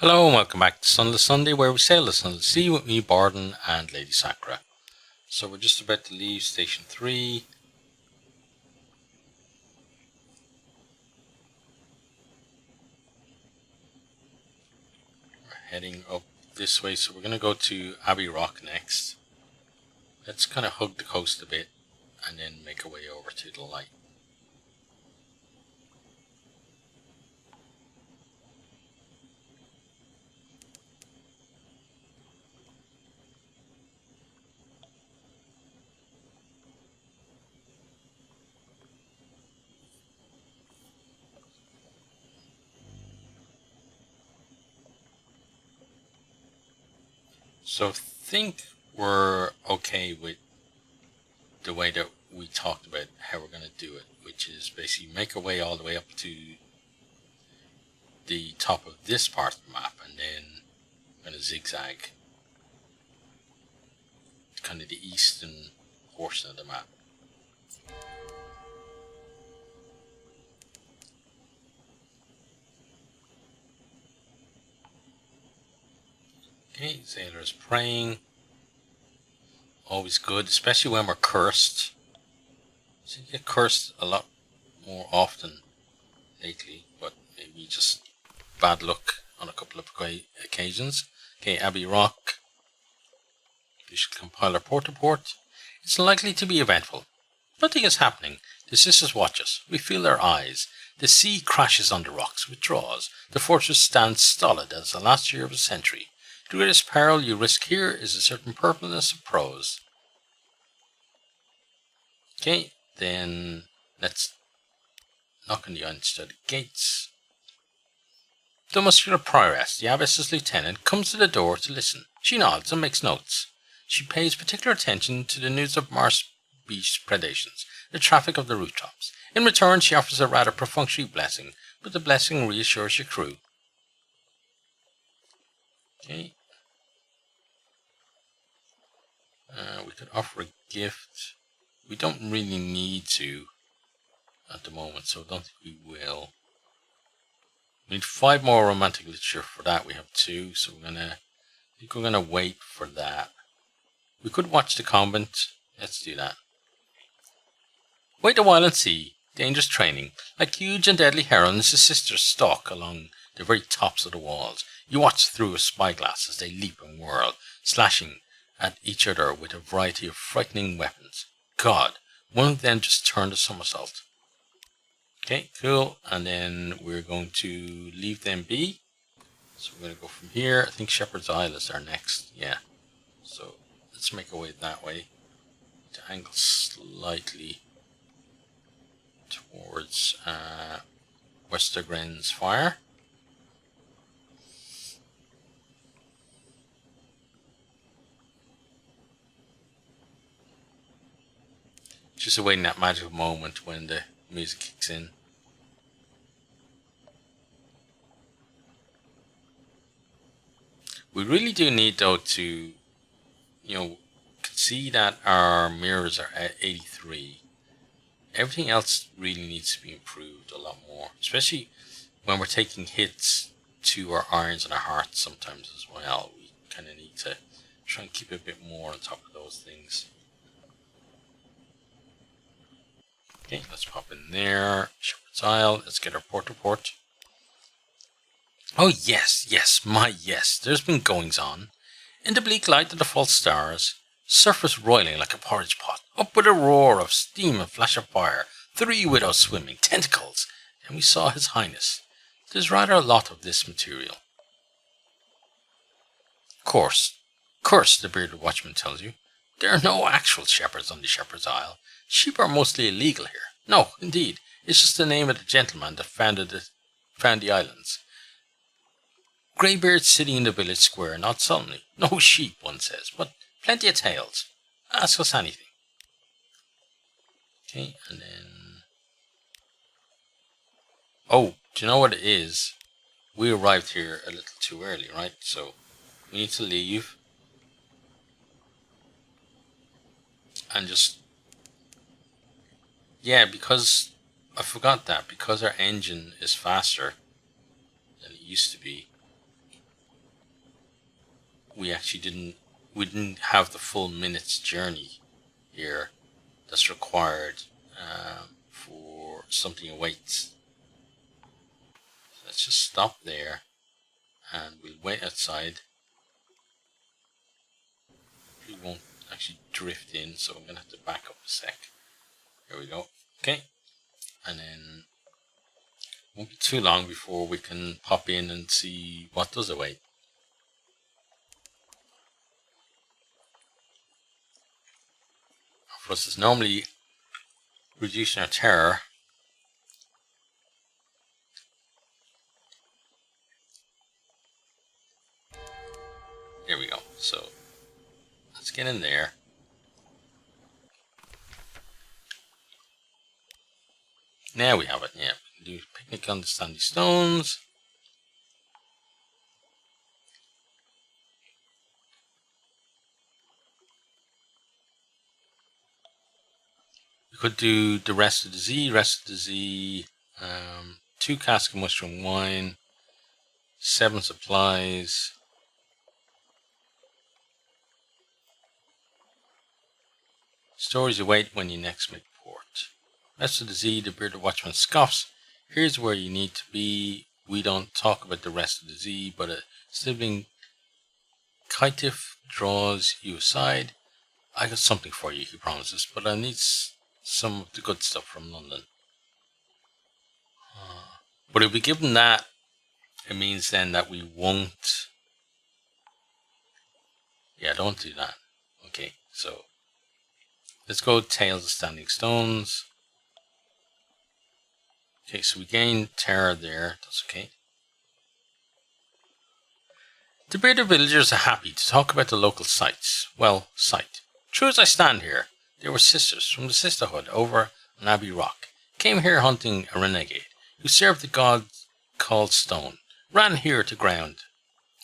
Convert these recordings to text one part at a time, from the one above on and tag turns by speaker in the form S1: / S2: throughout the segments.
S1: Hello and welcome back to Sunless Sunday, where we sail the Sunless Sea with me, Bardon, and Lady Sakura. So we're just about to leave Station 3. We're heading up this way, so we're going to go to Abbey Rock next. Let's kind of hug the coast a bit, and then make our way over to the light. So I think we're okay with the way that we talked about how we're going to do it, which is basically make our way all the way up to the top of this part of the map, and then we're going to zigzag kind of the eastern portion of the map. Okay, sailors praying. Always good, especially when we're cursed. So you get cursed a lot more often lately, but maybe just bad luck on a couple of occasions. Okay, Abbey Rock. We should compile our port report. It's likely to be eventful. Nothing is happening. The sisters watch us. We feel their eyes. The sea crashes on the rocks, withdraws. The fortress stands stolid as the last year of a century. The greatest peril you risk here is a certain purpleness of prose. Okay, then let's knock on the unstudied gates. The muscular prioress, the abbess's lieutenant, comes to the door to listen. She nods and makes notes. She pays particular attention to the news of Mars Beach's predations, the traffic of the rooftops. In return, she offers a rather perfunctory blessing, but the blessing reassures your crew. Okay. We could offer a gift. We don't really need to at the moment, so I don't think we will. We need 5 more romantic literature. For that we have 2, so I think we're gonna wait for that. We could watch the convent. Let's do that. Wait a while and see. Dangerous training. Like huge and deadly herons, the sisters stalk along the very tops of the walls. You watch through a spyglass as they leap and whirl, slashing at each other with a variety of frightening weapons. God, one of them just turned a somersault. Okay, cool. And then we're going to leave them be. So we're going to go from here. I think Shepherd's Isle is our next. Yeah. So let's make our way that way. To angle slightly towards Westergren's fire. Just awaiting that magical moment when the music kicks in. We really do need, though, to, see that our mirrors are at 83. Everything else really needs to be improved a lot more, especially when we're taking hits to our irons and our hearts sometimes as well. We kind of need to try and keep a bit more on top of those things. Okay, let's pop in there. Shepherd's Isle. Let's get our port report. Oh yes, yes. There's been goings on. In the bleak light of the false stars, surface roiling like a porridge pot, up with a roar of steam and flash of fire, 3 widows swimming, tentacles, and we saw His Highness. There's rather a lot of this material. Curse, the bearded watchman tells you. There are no actual shepherds on the Shepherd's Isle. Sheep are mostly illegal here. No, indeed, it's just the name of the gentleman that found the islands. Greybeards sitting in the village square, not sullenly. No sheep, one says, but plenty of tales. Ask us anything. Okay, and then... Oh, do you know what it is? We arrived here a little too early, right? So, we need to leave. And just... Yeah, because... I forgot that. Because our engine is faster than it used to be. we actually didn't have the full minute's journey here that's required for something awaits. So let's just stop there and we'll wait outside. We won't actually drift in, so I'm gonna have to back up a sec. There we go. Okay, and then it won't be too long before we can pop in and see what does await. For us, it's normally reducing our terror. There we go. So let's get in there. Now we have it. Yeah, we can do picnic on the sandy stones. We could do the rest of the Z, 2 casks of mushroom wine, 7 supplies. Stories await when you next make port. Rest of the Z, the bearded watchman scoffs. Here's where you need to be. We don't talk about the rest of the Z, but a sibling Kaitif draws you aside. I got something for you, he promises, but I need some of the good stuff from London. But if we give them that, it means then that we won't. Yeah, don't do that. Okay, so let's go Tales of Standing Stones. Okay, so we gain terror there. That's okay. The bearded villagers are happy to talk about the local sights. Well, sight. True as I stand here, they were sisters from the sisterhood over on Abbey Rock. Came here hunting a renegade who served the god called Stone. Ran her to ground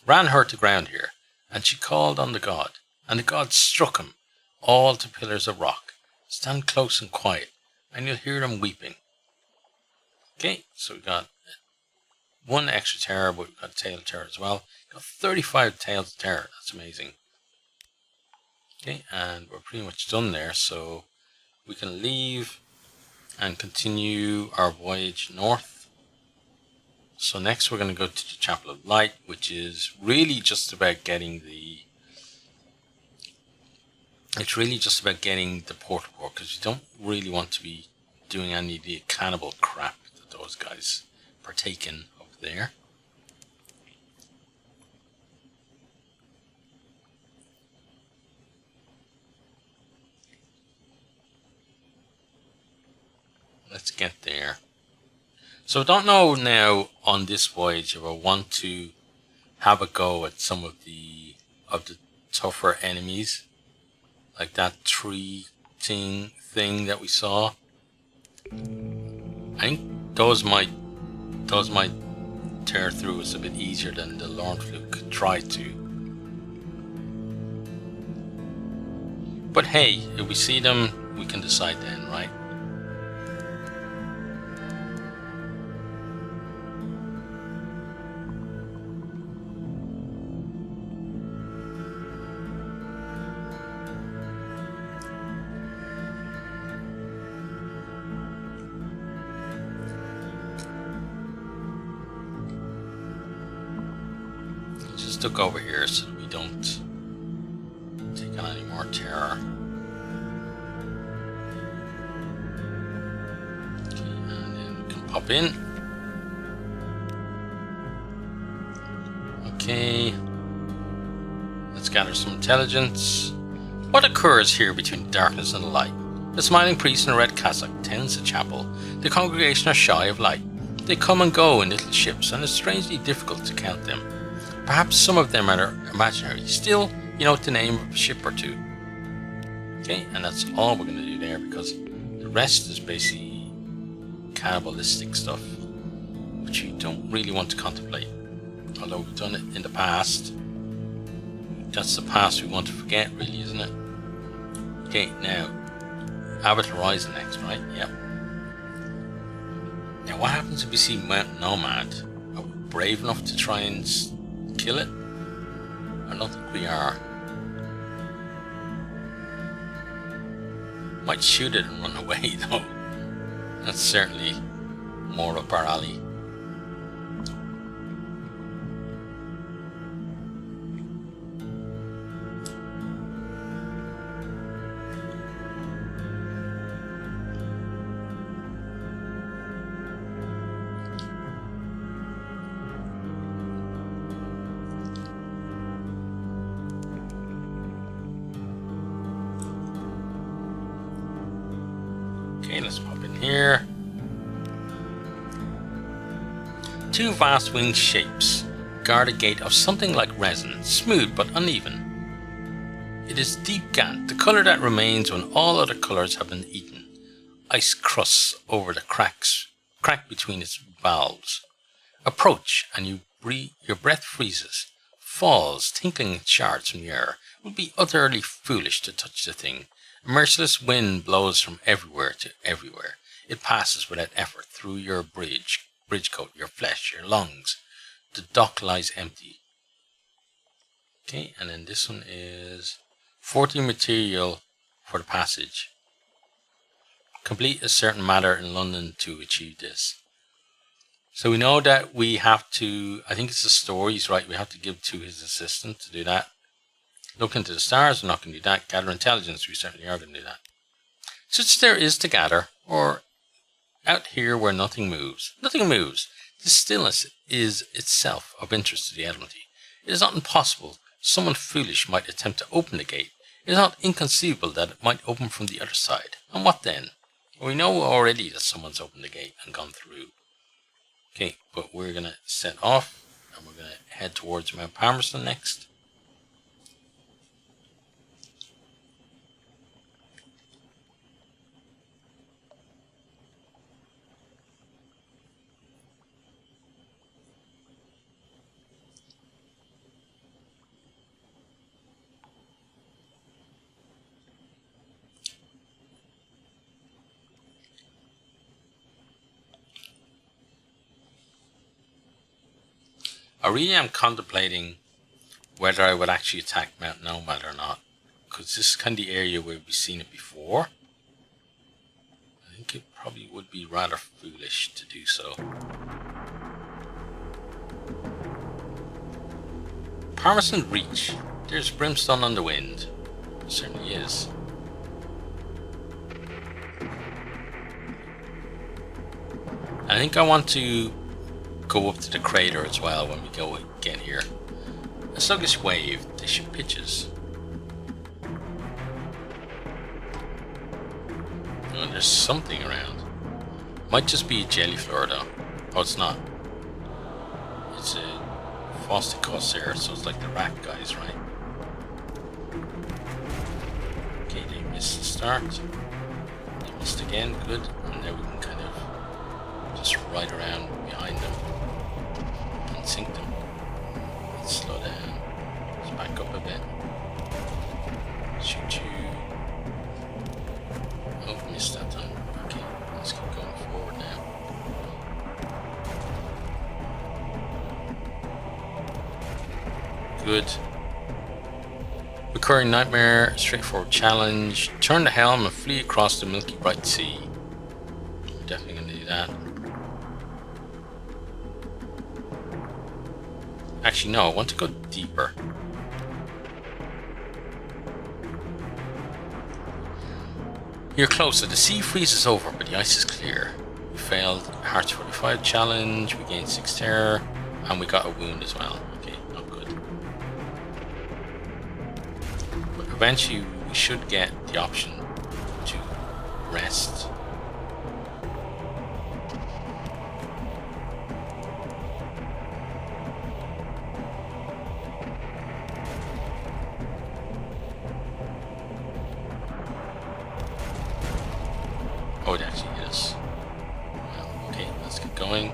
S1: here, and she called on the god, and the god struck him, all to pillars of rock. Stand close and quiet, and you'll hear them weeping. Okay, so we got 1 extra terror, but we've got Tale of Terror as well. Got 35 Tales of Terror, that's amazing. Okay, and we're pretty much done there, so we can leave and continue our voyage north. So next we're going to go to the Chapel of Light, which is really just about getting the... It's really just about getting the port report, because you don't really want to be doing any of the cannibal crap that those guys partake in up there. Let's get there. So I don't know now on this voyage if I want to have a go at some of the tougher enemies, like that tree thing that we saw. I think those might tear through us a bit easier than the Lornfluke tried to. But hey, if we see them, we can decide then, right? Look over here so that we don't take on any more terror. Okay, and then we can pop in. Okay, let's gather some intelligence. What occurs here between darkness and light? The smiling priest in a red cassock tends the chapel. The congregation are shy of light. They come and go in little ships, and it's strangely difficult to count them. Perhaps some of them are imaginary. Still, you know the name of a ship or two. Okay, and that's all we're going to do there, because the rest is basically cannibalistic stuff, which you don't really want to contemplate. Although we've done it in the past. That's the past we want to forget, really, isn't it? Okay, now, Abbot Horizon next, right? Yep. Now, what happens if we see Mount Nomad? Are we brave enough to try and kill it? I don't think we are. Might shoot it and run away though. That's certainly more up our alley. Okay, let's pop in here. Two vast winged shapes guard a gate of something like resin, smooth but uneven. It is deep gant, the colour that remains when all other colours have been eaten. Ice crusts over the crack between its valves. Approach, and your breath freezes, falls, tinkling in shards from the air. It would be utterly foolish to touch the thing. A merciless wind blows from everywhere to everywhere. It passes without effort through your bridge coat, your flesh, your lungs. The dock lies empty. Okay, and then this one is 40 material for the passage. Complete a certain matter in London to achieve this. So we know that we have to, I think it's the stories, right? We have to give to his assistant to do that. Look into the stars, we're not going to do that. Gather intelligence, we certainly are going to do that. Such there is to gather, or out here where nothing moves. Nothing moves. The stillness is itself of interest to the Admiralty. It is not impossible someone foolish might attempt to open the gate. It is not inconceivable that it might open from the other side. And what then? Well, we know already that someone's opened the gate and gone through. Okay, but we're going to set off, and we're going to head towards Mount Palmerston next. I really am contemplating whether I would actually attack Mount Nomad or not, because this is kind of the area where we've seen it before. I think it probably would be rather foolish to do so. Palmerston Reach. There's brimstone on the wind. It certainly is. I think I want to go up to the crater as well when we get here. A sluggish wave, they shoot pitches. Oh, there's something around. Might just be a jellyflower though. Oh, it's not. It's a Frosty Corsair, so it's like the rat guys, right? Okay, they missed the start. They missed again, good. And now we can kind of just ride around behind them and sink them. Let's slow down. Let's back up a bit. Shoot you. Oh, missed that time. Okay, let's keep going forward now. Good. Recurring nightmare, straightforward challenge. Turn the helm and flee across the milky bright sea. Definitely gonna do that. Actually, no, I want to go deeper. You're closer. The sea freezes over, but the ice is clear. We failed Hearts 45 challenge, we gained 6 terror, and we got a wound as well. Okay, not good. But eventually, we should get the option to rest. Oh, it actually hit us. Well, okay, let's get going.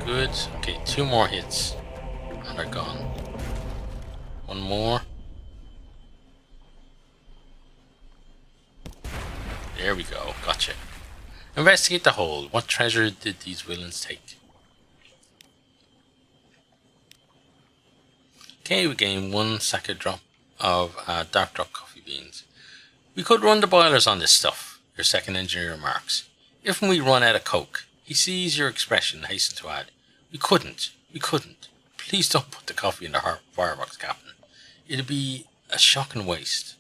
S1: Good. Okay, 2 more hits. And they're gone. 1 more. There we go. Gotcha. Investigate the hold. What treasure did these villains take? Okay, we gain 1 second drop of dark drop coffee beans. We could run the boilers on this stuff, your second engineer remarks. If we run out of coke, he sees your expression and hastens to add, We couldn't. Please don't put the coffee in the firebox, Captain. It'd be a shocking waste.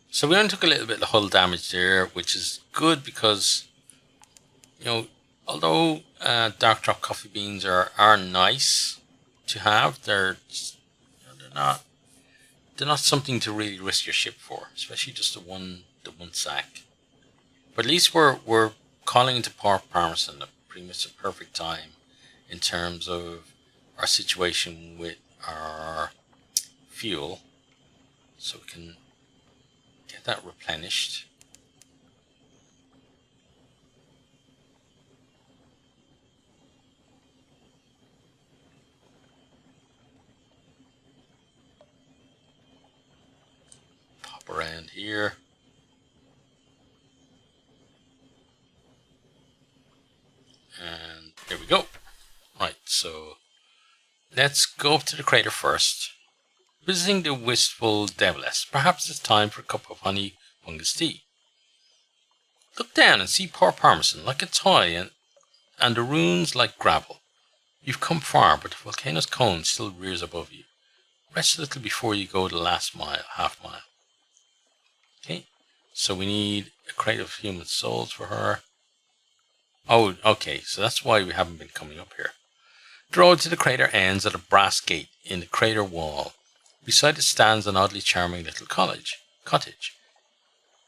S1: So we only took a little bit of hull damage there, which is good because, you know, although dark drop coffee beans are nice to have, they're not something to really risk your ship for, especially just the one sack. But at least we're calling into Port Palmerston at pretty much the perfect time in terms of our situation with our fuel, so we can get that replenished. Pop around here. And there we go. Right, so let's go up to the crater first. Visiting the wistful Deviless, perhaps it's time for a cup of honey fungus tea. Look down and see Port Palmerston like a toy and the ruins like gravel. You've come far, but the volcano's cone still rears above you. Rest a little before you go the last half mile. Okay, so we need a crate of human souls for her. Oh, okay, so that's why we haven't been coming up here. The road to the crater ends at a brass gate in the crater wall. Beside it stands an oddly charming little cottage.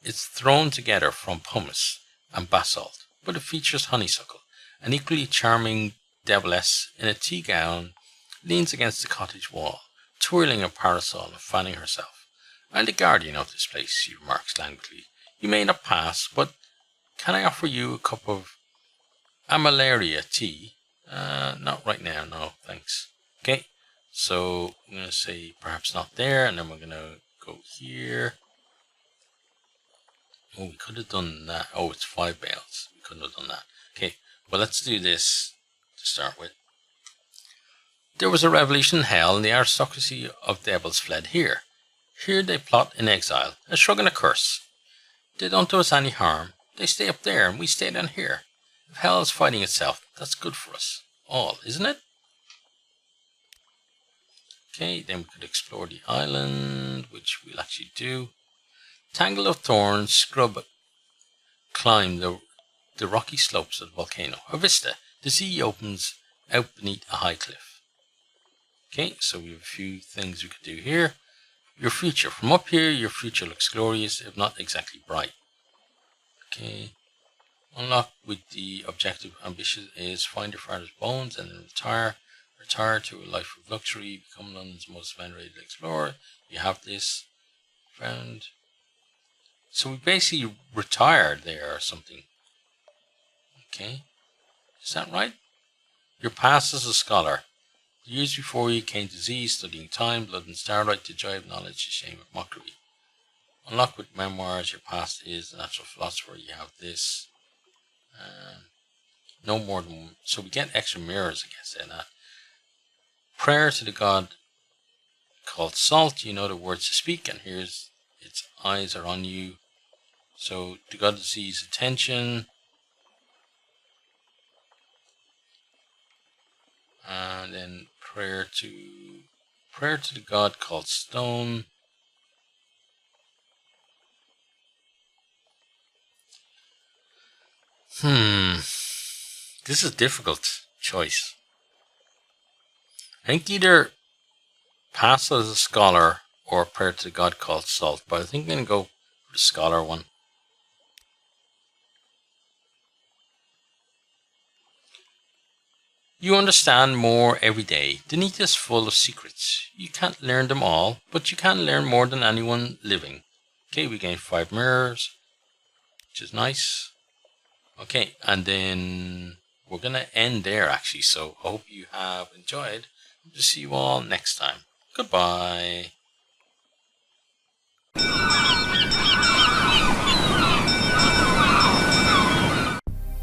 S1: It's thrown together from pumice and basalt, but it features honeysuckle. An equally charming Deviless in a tea gown leans against the cottage wall, twirling a parasol and fanning herself. I'm the guardian of this place, she remarks languidly. You may not pass, but can I offer you a cup of Amalaria tea? Not right now, no, thanks. Okay, so I'm going to say perhaps not there, and then we're going to go here. Oh, we could have done that. Oh, it's 5 bales. We couldn't have done that. Okay, well, let's do this to start with. There was a revolution in hell, and the aristocracy of devils fled here. Here they plot in exile, a shrug and a curse. They don't do us any harm. They stay up there, and we stay down here. If hell is fighting itself, that's good for us all, isn't it? Okay, then we could explore the island, which we'll actually do. Tangle of thorns, climb the rocky slopes of the volcano. A vista. The sea opens out beneath a high cliff. Okay, so we have a few things we could do here. Your future. From up here, your future looks glorious, if not exactly bright. Okay. Unlock with the objective ambition is find your father's bones and then retire. Retire to a life of luxury. Become London's most venerated explorer. You have this. Found. So we basically retired there or something. Okay. Is that right? Your past as a scholar. The years before you came to Z, studying time, blood and starlight, the joy of knowledge, the shame of mockery. Unlock with memoirs. Your past is a natural philosopher. You have this. No more than one. So we get extra mirrors, I guess, in that. Prayer to the god called Salt. You know the words to speak, and here's its eyes are on you. So the god sees attention. And then prayer to the god called Stone. This is a difficult choice. I think either pass as a scholar or prayer to the god called Salt, but I think I'm going to go for the scholar one. You understand more every day. The net is full of secrets. You can't learn them all, but you can learn more than anyone living. Okay, we gain 5 mirrors, which is nice. Okay, and then we're going to end there actually, so I hope you have enjoyed. Hope to see you all next time. Goodbye.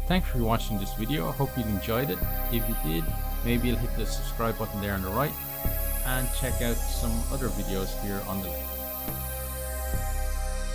S1: Thanks for watching this video. I hope you enjoyed it. If you did,
S2: maybe you'll hit the subscribe button there on the right and check out some other videos here on the left.